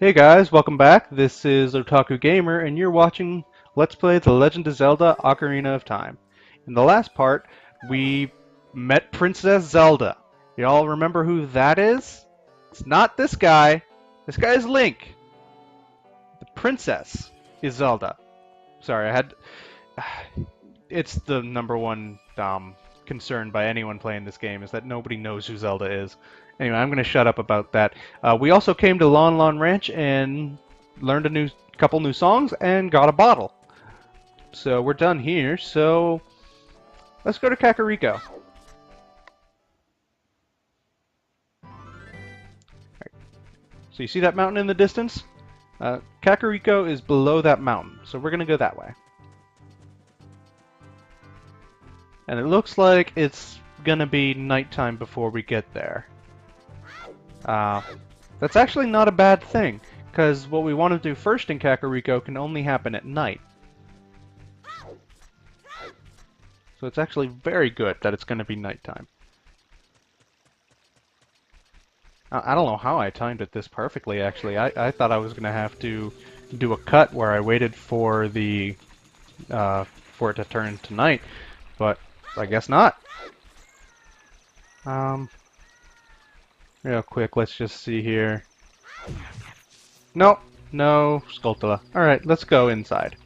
Hey guys, welcome back. This is Otaku Gamer, and you're watching Let's Play The Legend of Zelda Ocarina of Time. In the last part, we met Princess Zelda. You all remember who that is? It's not this guy. This guy is Link. The princess is Zelda. Sorry, I had... It's the number one concern by anyone playing this game, is that nobody knows who Zelda is. Anyway, I'm going to shut up about that. We also came to Lon Lon Ranch and learned a couple new songs and got a bottle. So we're done here, so let's go to Kakariko. So you see that mountain in the distance? Kakariko is below that mountain, so we're going to go that way. And it looks like it's gonna be nighttime before we get there. That's actually not a bad thing, because what we want to do first in Kakariko can only happen at night. So it's actually very good that it's gonna be nighttime. I don't know how I timed it this perfectly, actually. I thought I was gonna have to do a cut where I waited for the for it to turn to night, but I guess not. Real quick, let's just see here. Nope, no Skulltula. Alright, let's go inside.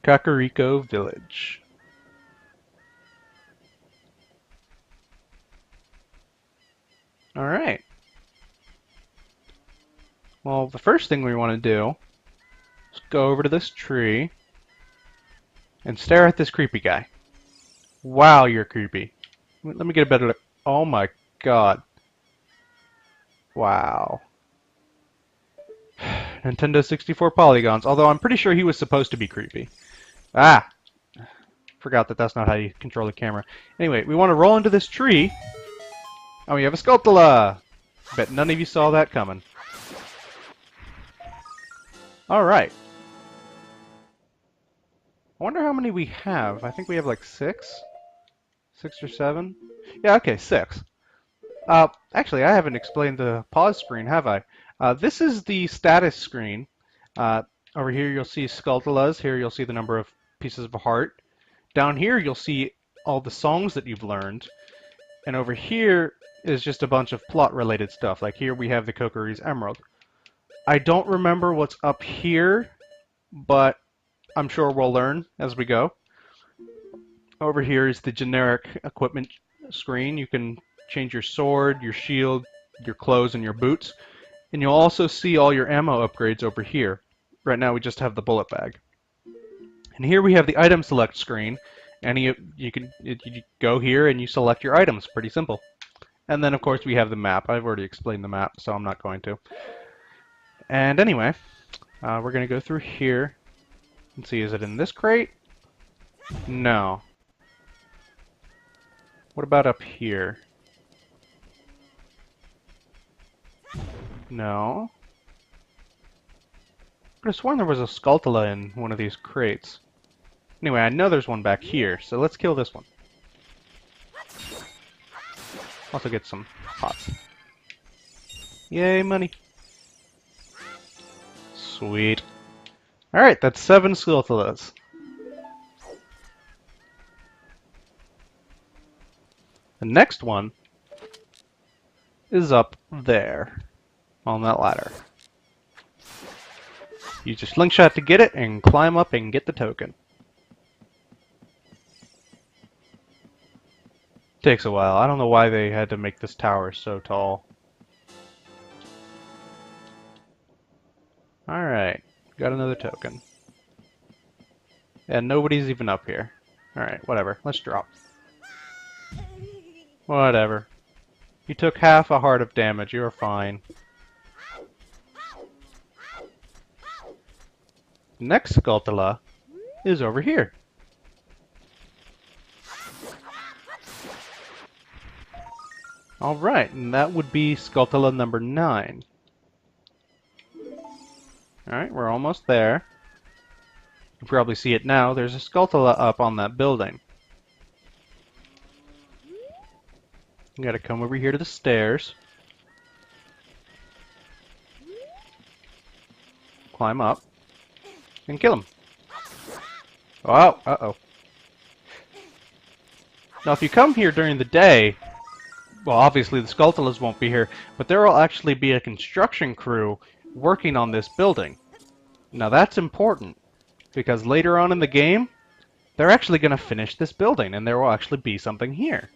Kakariko Village. Alright. Well, the first thing we want to do is go over to this tree and stare at this creepy guy. Wow, you're creepy. Let me get a better look. Oh my god. Wow. Nintendo 64 polygons, although I'm pretty sure he was supposed to be creepy. Ah! Forgot that that's not how you control the camera. Anyway, we want to roll into this tree. Oh, we have a Skulltula! Bet none of you saw that coming. Alright. I wonder how many we have. I think we have like 6? 6 or 7? Yeah, okay, 6. Actually, I haven't explained the pause screen, have I? This is the status screen. Over here you'll see Skulltulas. Here you'll see the number of pieces of a heart. Down here you'll see all the songs that you've learned. And over here is just a bunch of plot-related stuff. Like here we have the Kokiri's Emerald. I don't remember what's up here, but I'm sure we'll learn as we go. Over here is the generic equipment screen. You can change your sword, your shield, your clothes, and your boots. And you'll also see all your ammo upgrades over here. Right now we just have the bullet bag. And here we have the item select screen. And you go here and you select your items. Pretty simple. And then of course we have the map. I've already explained the map, so I'm not going to. And anyway, we're going to go through here and see, is it in this crate? No. What about up here? No. I could have sworn there was a Skulltula in one of these crates. Anyway, I know there's one back here, so let's kill this one. Also get some pots. Yay, money. Sweet. Alright, that's 7 Skulltulas. The next one is up there on that ladder. Use your slingshot to get it and climb up and get the token. Takes a while. I don't know why they had to make this tower so tall. Alright, got another token. And nobody's even up here. Alright, whatever. Let's drop. Whatever. You took half a heart of damage. You're fine. Next Skulltula is over here. Alright, and that would be Skulltula number 9. Alright, we're almost there. You can probably see it now. There's a Skulltula up on that building. You gotta come over here to the stairs. Climb up. And kill him. Oh, uh-oh. Now, if you come here during the day, well, obviously the Skulltulas won't be here, but there will actually be a construction crew working on this building. Now, that's important, because later on in the game, they're actually going to finish this building, and there will actually be something here.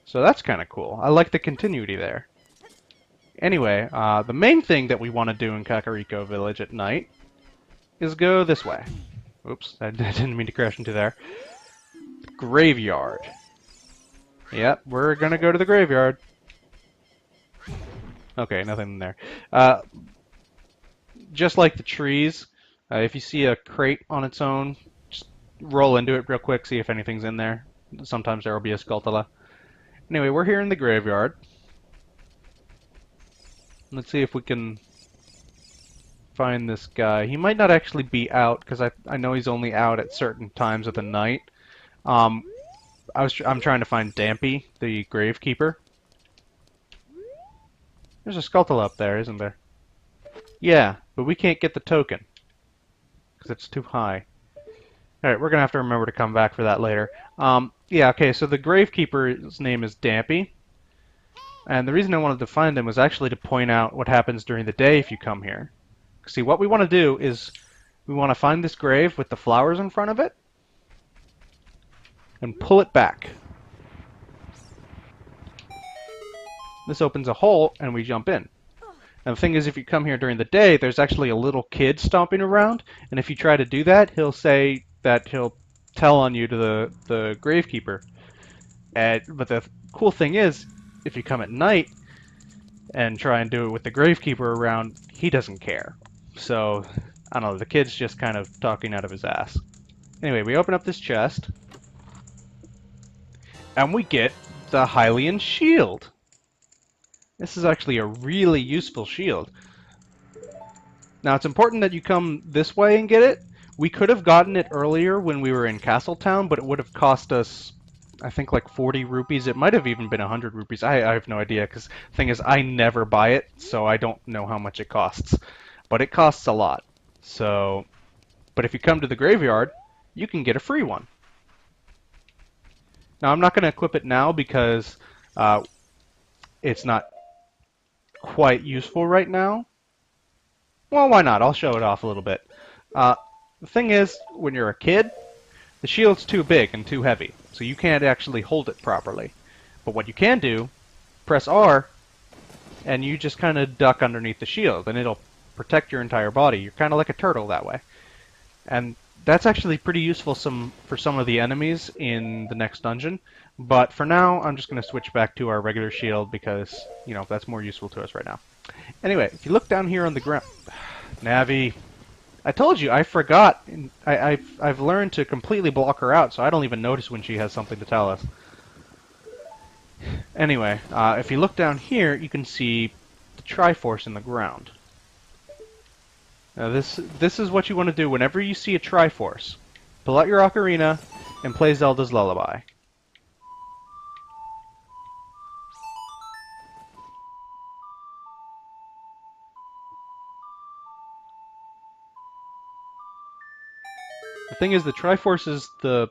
So that's kind of cool. I like the continuity there. Anyway, the main thing that we want to do in Kakariko Village at night is go this way. Oops, I didn't mean to crash into there. Graveyard. Yep, we're gonna go to the graveyard. Okay, nothing in there. Just like the trees, if you see a crate on its own, just roll into it real quick, see if anything's in there. Sometimes there will be a Skulltula. Anyway, we're here in the graveyard. Let's see if we can find this guy. He might not actually be out, because I know he's only out at certain times of the night. I'm trying to find Dampy, the gravekeeper. There's a Skulltula up there, isn't there? Yeah, but we can't get the token because it's too high. Alright, we're going to have to remember to come back for that later. Yeah, okay, so the gravekeeper's name is Dampy. And the reason I wanted to find him was actually to point out what happens during the day if you come here. See, what we want to do is we want to find this grave with the flowers in front of it and pull it back. This opens a hole and we jump in. And the thing is, if you come here during the day, there's actually a little kid stomping around, and if you try to do that, he'll say that he'll tell on you to the gravekeeper. But the cool thing is, if you come at night and try and do it with the gravekeeper around, he doesn't care. So, I don't know, the kid's just kind of talking out of his ass. Anyway, we open up this chest, and we get the Hylian shield. This is actually a really useful shield. Now, it's important that you come this way and get it. We could have gotten it earlier when we were in Castletown, but it would have cost us, I think, like 40 rupees. It might have even been 100 rupees. I have no idea, because the thing is, I never buy it, so I don't know how much it costs. But it costs a lot. So, but if you come to the graveyard, you can get a free one. Now, I'm not going to equip it now because it's not quite useful right now. Well, why not? I'll show it off a little bit. The thing is, when you're a kid, the shield's too big and too heavy, so you can't actually hold it properly. But what you can do, press R, and you just kind of duck underneath the shield, and it'll protect your entire body. You're kind of like a turtle that way. And that's actually pretty useful for some of the enemies in the next dungeon. But for now, I'm just going to switch back to our regular shield because, you know, that's more useful to us right now. Anyway, if you look down here on the ground... Navi, I told you, I forgot. I've learned to completely block her out, so I don't even notice when she has something to tell us. Anyway, if you look down here, you can see the Triforce in the ground. Now this is what you want to do whenever you see a Triforce. Pull out your Ocarina and play Zelda's Lullaby. The thing is, the Triforce is the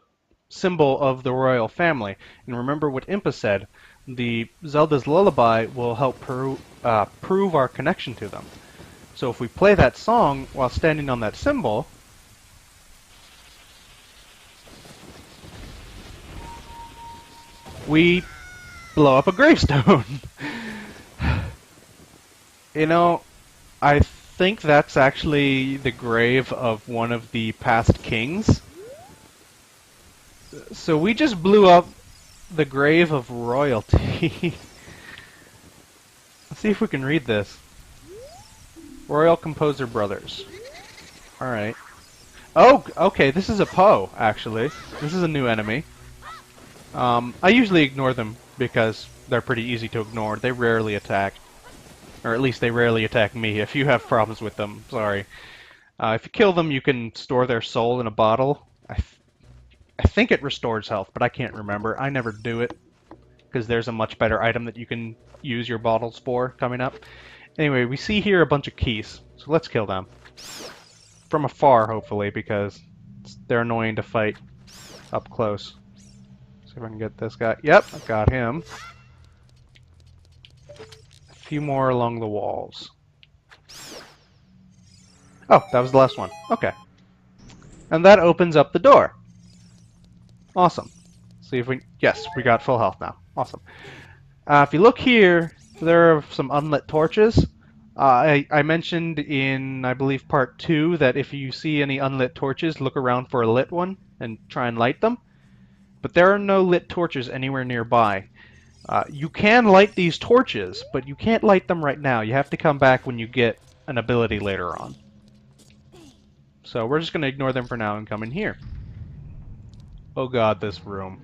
symbol of the royal family. And remember what Impa said, the Zelda's Lullaby will help prove our connection to them. So if we play that song while standing on that symbol, we blow up a gravestone. You know, I think that's actually the grave of one of the past kings. So we just blew up the grave of royalty. Let's see if we can read this. Royal Composer Brothers. Alright. Oh, okay, this is a Poe, actually. This is a new enemy. I usually ignore them because they're pretty easy to ignore. They rarely attack. Or at least they rarely attack me. If you have problems with them, sorry. If you kill them, you can store their soul in a bottle. I think it restores health, but I can't remember. I never do it because there's a much better item that you can use your bottles for coming up. Anyway, we see here a bunch of keys, so let's kill them. From afar, hopefully, because they're annoying to fight up close. See if I can get this guy. Yep, I got him. A few more along the walls. Oh, that was the last one. Okay. And that opens up the door. Awesome. See if we... Yes, we got full health now. Awesome. If you look here, there are some unlit torches. I mentioned in, I believe, part 2 that if you see any unlit torches, look around for a lit one and try and light them. But there are no lit torches anywhere nearby. You can light these torches, but you can't light them right now. You have to come back when you get an ability later on. So we're just going to ignore them for now and come in here. Oh god, this room.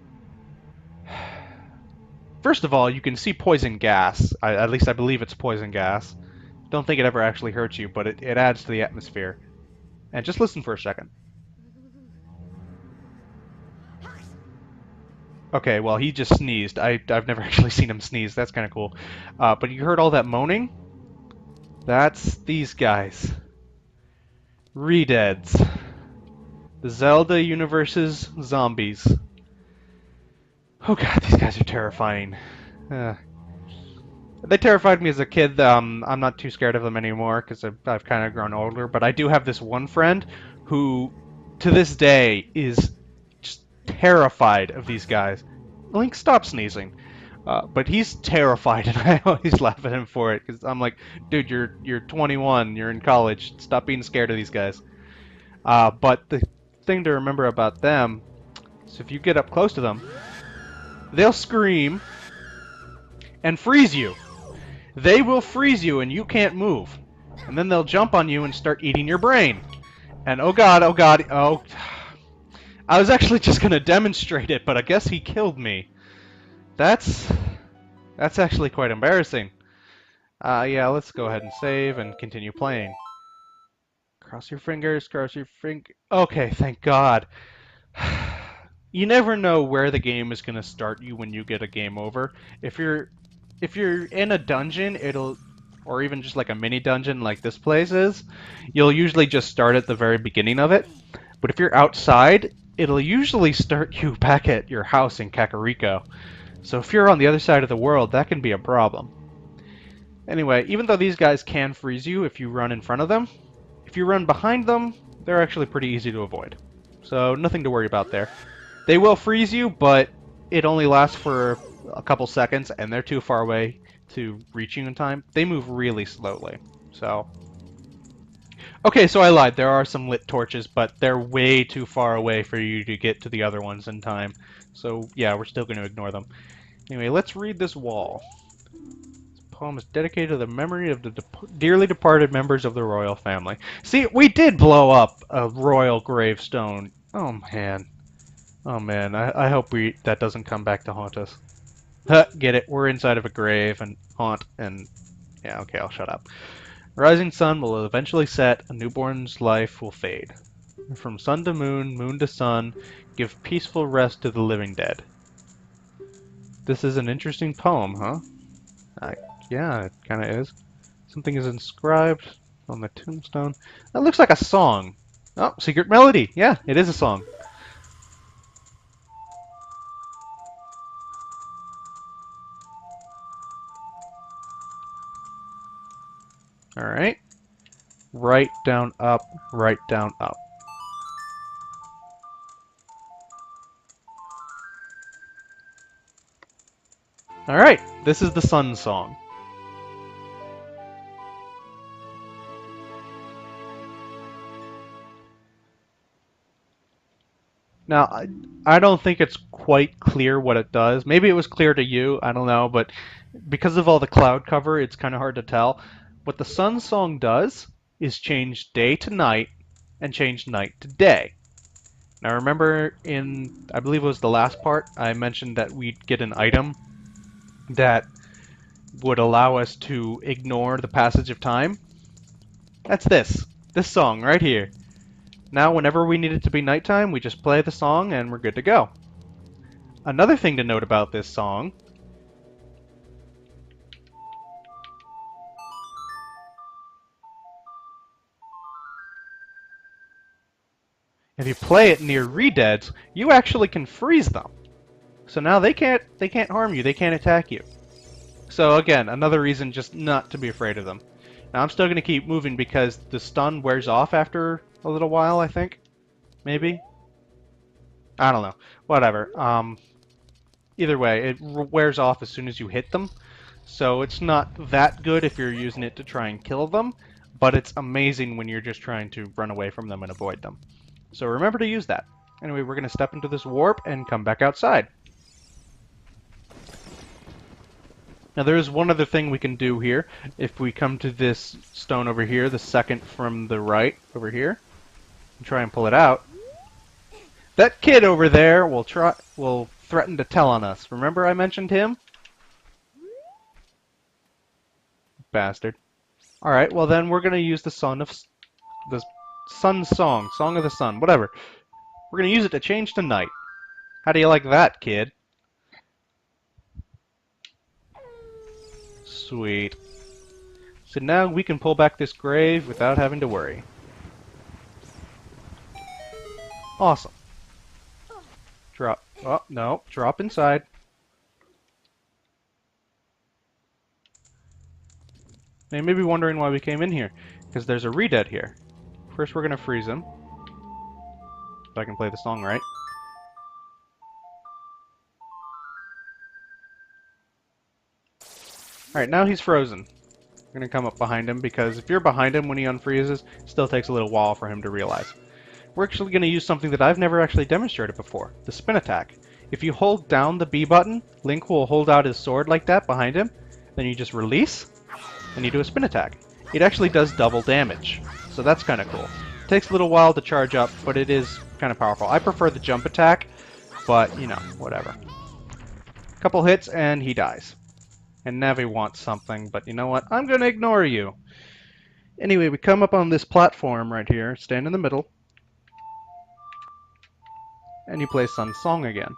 First of all, you can see poison gas. At least I believe it's poison gas. Don't think it ever actually hurts you, but it adds to the atmosphere. And just listen for a second. Okay, well, he just sneezed. I've never actually seen him sneeze. That's kind of cool. But you heard all that moaning? That's these guys. Redeads. The Zelda universe's zombies. Oh god, these guys are terrifying. They terrified me as a kid. I'm not too scared of them anymore because I've kind of grown older. But I do have this one friend who, to this day, is just terrified of these guys. Link, stop sneezing. But he's terrified, and I always laugh at him for it because I'm like, dude, you're 21, you're in college. Stop being scared of these guys. But the thing to remember about them is if you get up close to them, they'll scream and freeze you. They will freeze you and you can't move. And then they'll jump on you and start eating your brain. And oh god, oh god, oh... I was actually just going to demonstrate it, but I guess he killed me. That's actually quite embarrassing. Yeah, let's go ahead and save and continue playing. Cross your fingers, cross your finger... Okay, thank god. You never know where the game is going to start you when you get a game over. If you're in a dungeon, or even just like a mini dungeon like this place is, you'll usually just start at the very beginning of it. But if you're outside, it'll usually start you back at your house in Kakariko. So if you're on the other side of the world, that can be a problem. Anyway, even though these guys can freeze you if you run in front of them, if you run behind them, they're actually pretty easy to avoid. So nothing to worry about there. They will freeze you, but it only lasts for a couple seconds, and they're too far away to reach you in time. They move really slowly, so... Okay, so I lied. There are some lit torches, but they're way too far away for you to get to the other ones in time. So, yeah, we're still going to ignore them. Anyway, let's read this wall. This poem is dedicated to the memory of the dearly departed members of the royal family. See, we did blow up a royal gravestone. Oh, man. Oh, man. I hope that doesn't come back to haunt us. Get it? We're inside of a grave and haunt and... Yeah, okay, I'll shut up. The rising sun will eventually set, a newborn's life will fade. From sun to moon, moon to sun, give peaceful rest to the living dead. This is an interesting poem, huh? Yeah, it kind of is. Something is inscribed on the tombstone. That looks like a song. Oh, secret melody. Yeah, it is a song. Alright. Right, down, up, right, down, up. Alright, this is the sun song. Now, I don't think it's quite clear what it does. Maybe it was clear to you, I don't know, but because of all the cloud cover, it's kind of hard to tell. What the sun song does is change day to night and change night to day. Now remember in, I believe it was the last part, I mentioned that we'd get an item that would allow us to ignore the passage of time. That's this song right here. Now whenever we need it to be nighttime, we just play the song and we're good to go. Another thing to note about this song If you play it near redeads, you actually can freeze them. So now they can't harm you, they can't attack you. So again, another reason just not to be afraid of them. Now I'm still going to keep moving because the stun wears off after a little while, I think. Maybe? I don't know. Whatever. Either way, it wears off as soon as you hit them. So it's not that good if you're using it to try and kill them, but it's amazing when you're just trying to run away from them and avoid them. So remember to use that. Anyway, we're going to step into this warp and come back outside. Now there is one other thing we can do here. If we come to this stone over here, the second from the right over here, and try and pull it out, that kid over there will threaten to tell on us. Remember I mentioned him? Bastard. Alright, well then we're going to use the sun song, Song of the Sun, whatever. We're going to use it to change to night. How do you like that, kid? Sweet. So now we can pull back this grave without having to worry. Awesome. Drop. Oh, no. Drop inside. Now you may be wondering why we came in here. Because there's a redead here. First we're going to freeze him. If I can play the song right. Alright, now he's frozen. I'm going to come up behind him because if you're behind him when he unfreezes, it still takes a little while for him to realize. We're actually going to use something that I've never actually demonstrated before, the spin attack. If you hold down the B button, Link will hold out his sword like that behind him, then you just release, and you do a spin attack. It actually does double damage, so that's kind of cool. It takes a little while to charge up, but it is kind of powerful. I prefer the jump attack, but, you know, whatever. Couple hits, and he dies. And Navi wants something, but you know what? I'm going to ignore you. Anyway, we come up on this platform right here, stand in the middle, and you play Sun's song again.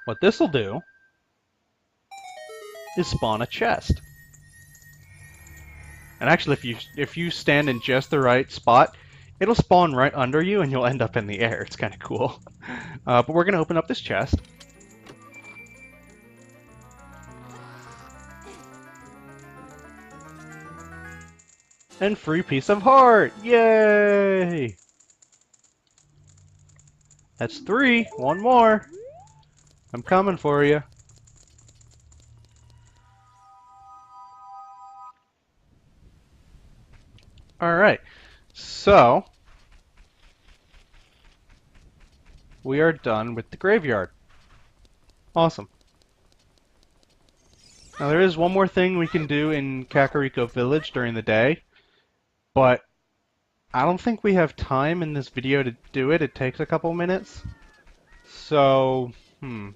What this will do is spawn a chest. And actually, if you stand in just the right spot, it'll spawn right under you, and you'll end up in the air. It's kind of cool. But we're going to open up this chest. And free piece of heart! Yay! That's 3. One more. I'm coming for you. Alright. So, we are done with the graveyard. Awesome. Now there is one more thing we can do in Kakariko Village during the day. But I don't think we have time in this video to do it. It takes a couple minutes. So, should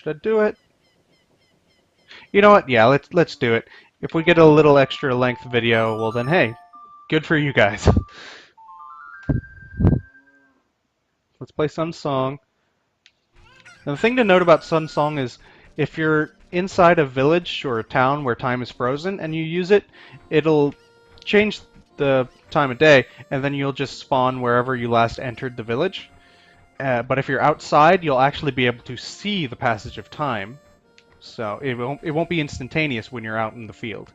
I do it? You know what? Yeah, let's do it. If we get a little extra length video, well then hey, good for you guys. Let's play Sun's song. Now, the thing to note about Sun's song is if you're inside a village or a town where time is frozen and you use it, it'll change the time of day, and then you'll just spawn wherever you last entered the village. But if you're outside, you'll actually be able to see the passage of time. So it won't be instantaneous when you're out in the field.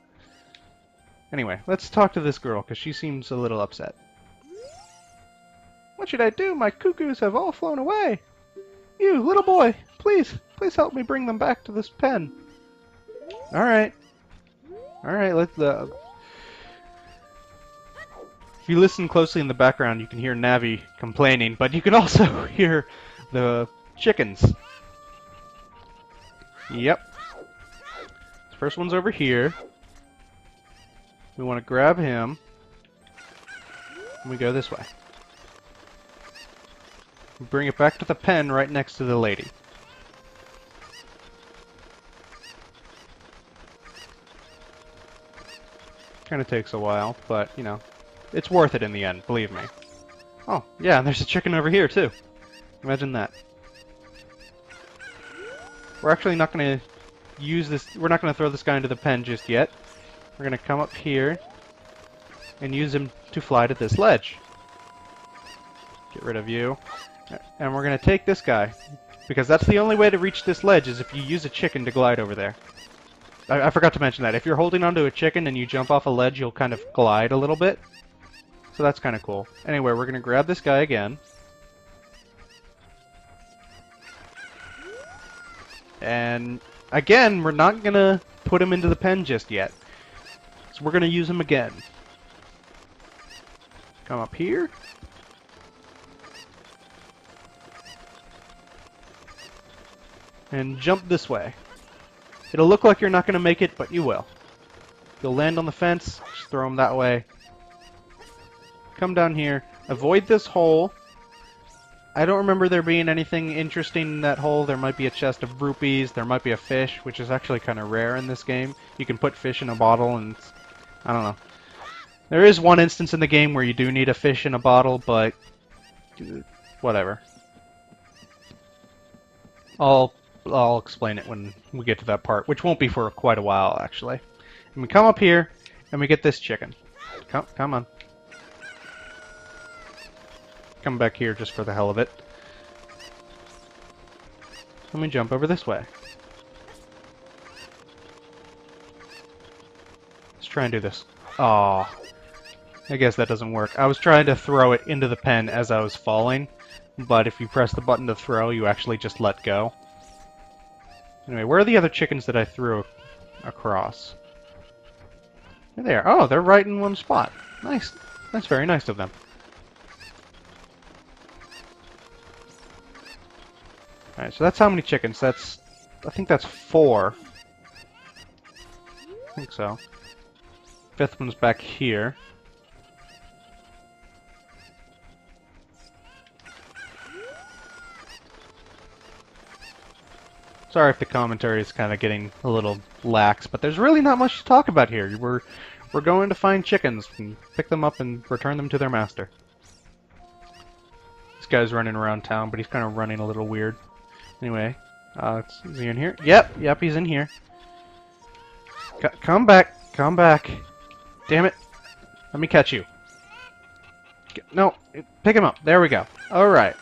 Anyway, let's talk to this girl, because she seems a little upset. What should I do? My cuckoos have all flown away. You, little boy, please help me bring them back to this pen. Alright, let's... If you listen closely in the background, you can hear Navi complaining, but you can also hear the chickens. Yep. The first one's over here. We want to grab him. And we go this way. We bring it back to the pen right next to the lady. Kind of takes a while, but, you know. It's worth it in the end, believe me. Oh, yeah, and there's a chicken over here, too. Imagine that. We're actually not going to use this... We're not going to throw this guy into the pen just yet. We're going to come up here and use him to fly to this ledge. Get rid of you. And we're going to take this guy, because that's the only way to reach this ledge is if you use a chicken to glide over there. I forgot to mention that. If you're holding onto a chicken and you jump off a ledge, you'll kind of glide a little bit. So that's kind of cool. Anyway, we're going to grab this guy again. And again, we're not going to put him into the pen just yet. So we're going to use him again. Come up here. And jump this way. It'll look like you're not going to make it, but you will. You'll land on the fence, just throw him that way. Come down here. Avoid this hole. I don't remember there being anything interesting in that hole. There might be a chest of rupees. There might be a fish, which is actually kind of rare in this game. You can put fish in a bottle, and I don't know. There is one instance in the game where you do need a fish in a bottle, but whatever. I'll explain it when we get to that part, which won't be for quite a while, actually. And we come up here, and we get this chicken. Come on. Come back here just for the hell of it. Let me jump over this way. Let's try and do this. Aw. I guess that doesn't work. I was trying to throw it into the pen as I was falling, but if you press the button to throw, you actually just let go. Anyway, where are the other chickens that I threw across? There they are. Oh, they're right in one spot. Nice. That's very nice of them. Alright, so that's how many chickens. I think that's 4. I think so. 5th one's back here. Sorry if the commentary is kind of getting a little lax, but there's really not much to talk about here. We're going to find chickens and pick them up and return them to their master. This guy's running around town, but he's kind of running a little weird. Anyway, is he in here? Yep, he's in here. Come back. Damn it. Let me catch you. No, pick him up. There we go. Alright.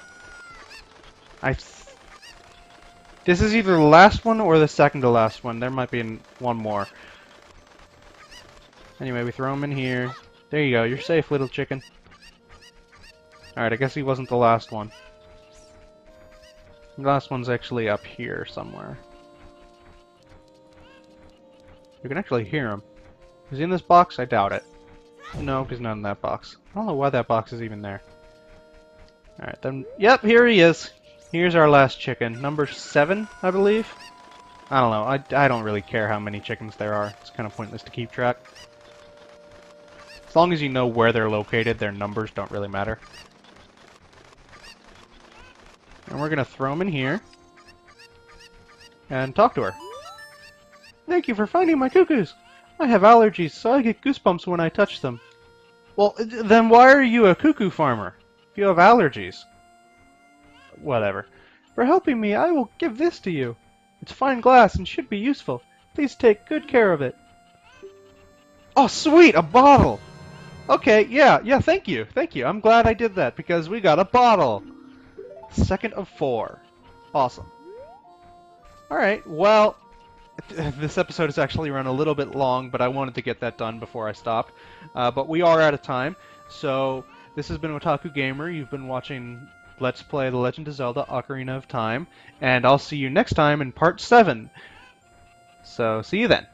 This is either the last one or the second to last one. There might be one more. Anyway, we throw him in here. There you go. You're safe, little chicken. Alright, I guess he wasn't the last one. The last one's actually up here somewhere. You can actually hear him. Is he in this box? I doubt it. No, he's not in that box. I don't know why that box is even there. Alright, then... Yep, here he is. Here's our last chicken. Number 7, I believe? I don't know. I don't really care how many chickens there are. It's kind of pointless to keep track. As long as you know where they're located, their numbers don't really matter. And we're going to throw them in here. And talk to her. Thank you for finding my cuckoos. I have allergies, so I get goosebumps when I touch them. Well, then why are you a cuckoo farmer? If you have allergies. Whatever. For helping me, I will give this to you. It's fine glass and should be useful. Please take good care of it. Oh, sweet! A bottle! Okay, yeah, thank you. I'm glad I did that, because we got a bottle! Second of 4. Awesome. Alright, well, this episode has actually run a little bit long, but I wanted to get that done before I stopped. But we are out of time, so this has been Otaku Gamer. You've been watching Let's Play The Legend of Zelda Ocarina of Time, and I'll see you next time in Part 7. So, see you then.